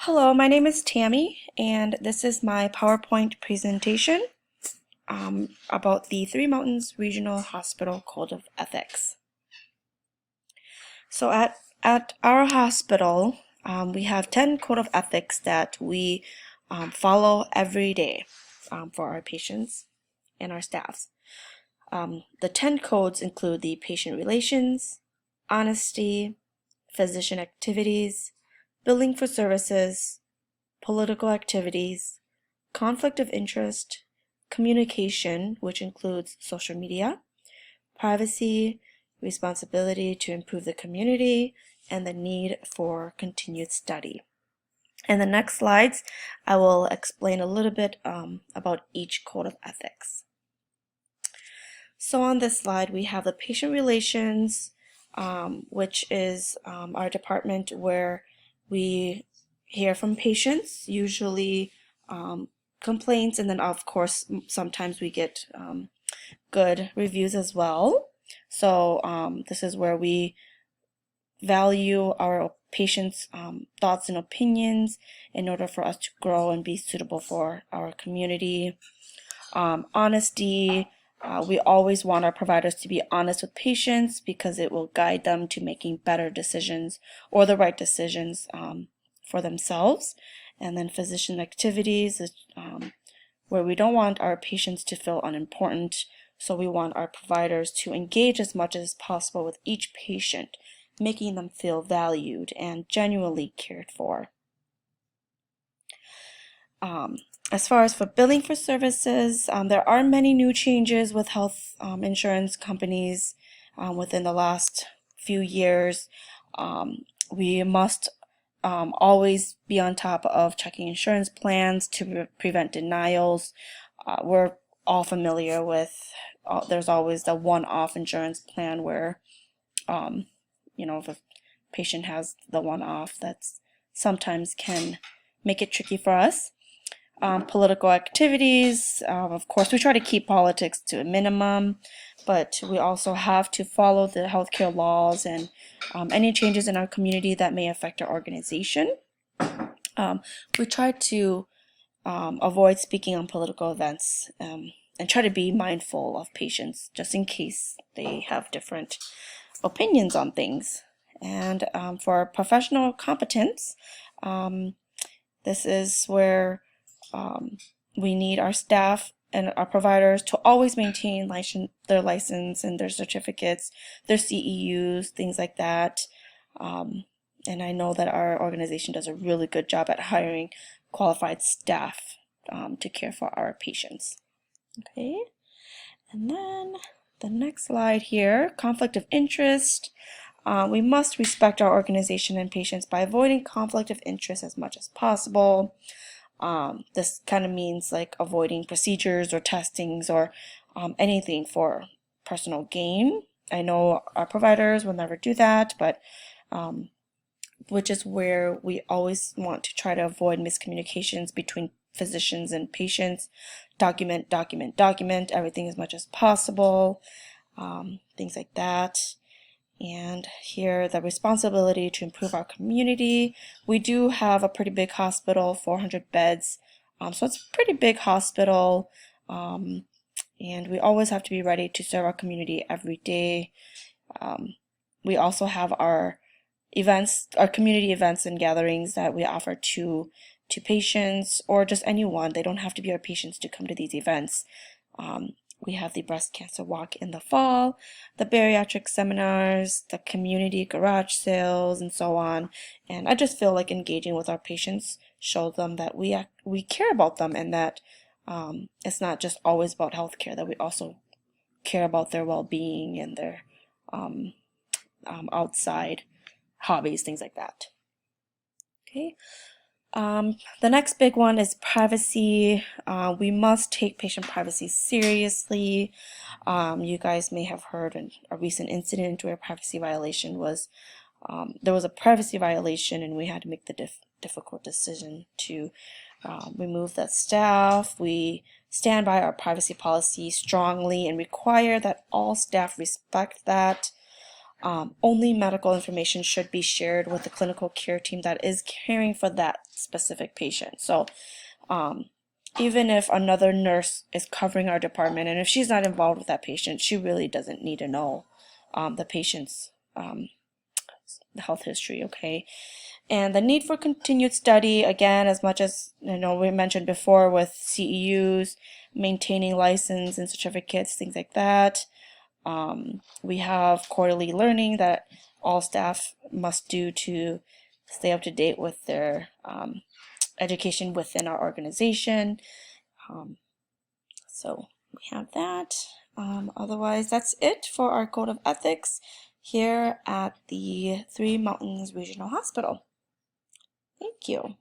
Hello, my name is Tammy, and this is my PowerPoint presentation about the Three Mountains Regional Hospital Code of Ethics. So at our hospital, we have 10 Code of Ethics that we follow every day for our patients and our staffs. The 10 codes include the patient relations, honesty, physician activities, billing for services, political activities, conflict of interest, communication, which includes social media, privacy, responsibility to improve the community, and the need for continued study. In the next slides, I will explain a little bit about each code of ethics. So on this slide, we have the patient relations, which is our department where we hear from patients, usually complaints, and then of course sometimes we get good reviews as well. So this is where we value our patients' thoughts and opinions in order for us to grow and be suitable for our community. Honesty. We always want our providers to be honest with patients because it will guide them to making better decisions or the right decisions for themselves. And then physician activities is where we don't want our patients to feel unimportant, so we want our providers to engage as much as possible with each patient, making them feel valued and genuinely cared for. As far as for billing for services, there are many new changes with health insurance companies within the last few years. We must always be on top of checking insurance plans to prevent denials. We're all familiar with, there's always the one-off insurance plan where, if a patient has the one-off, that's sometimes can make it tricky for us. Political activities, of course, we try to keep politics to a minimum, but we also have to follow the healthcare laws and any changes in our community that may affect our organization. We try to avoid speaking on political events and try to be mindful of patients just in case they have different opinions on things. And for professional competence, this is where we need our staff and our providers to always maintain their license and their certificates, their CEUs, things like that. And I know that our organization does a really good job at hiring qualified staff to care for our patients. Okay, and then the next slide here, conflict of interest. We must respect our organization and patients by avoiding conflict of interest as much as possible. This kind of means like avoiding procedures or testings or anything for personal gain. I know our providers will never do that, but which is where we always want to try to avoid miscommunications between physicians and patients. Document everything as much as possible, things like that. And here, the responsibility to improve our community. We do have a pretty big hospital, 400 beds, so it's a pretty big hospital, and we always have to be ready to serve our community every day. We also have our events, our community events and gatherings that we offer to patients or just anyone. They don't have to be our patients to come to these events. We have the breast cancer walk in the fall, the bariatric seminars, the community garage sales, and so on. And I just feel like engaging with our patients shows them that we care about them and that it's not just always about healthcare, that we also care about their well-being and their outside hobbies, things like that. Okay. The next big one is privacy. We must take patient privacy seriously. You guys may have heard a recent incident where privacy violation was, there was a privacy violation and we had to make the difficult decision to remove that staff. We stand by our privacy policy strongly and require that all staff respect that. only medical information should be shared with the clinical care team that is caring for that specific patient. So even if another nurse is covering our department, and if she's not involved with that patient, she really doesn't need to know the patient's health history, okay? And the need for continued study, again, as much as we mentioned before with CEUs, maintaining license and certificates, things like that. We have quarterly learning that all staff must do to stay up to date with their education within our organization. So we have that. Otherwise, that's it for our Code of Ethics here at the Three Mountains Regional Hospital. Thank you.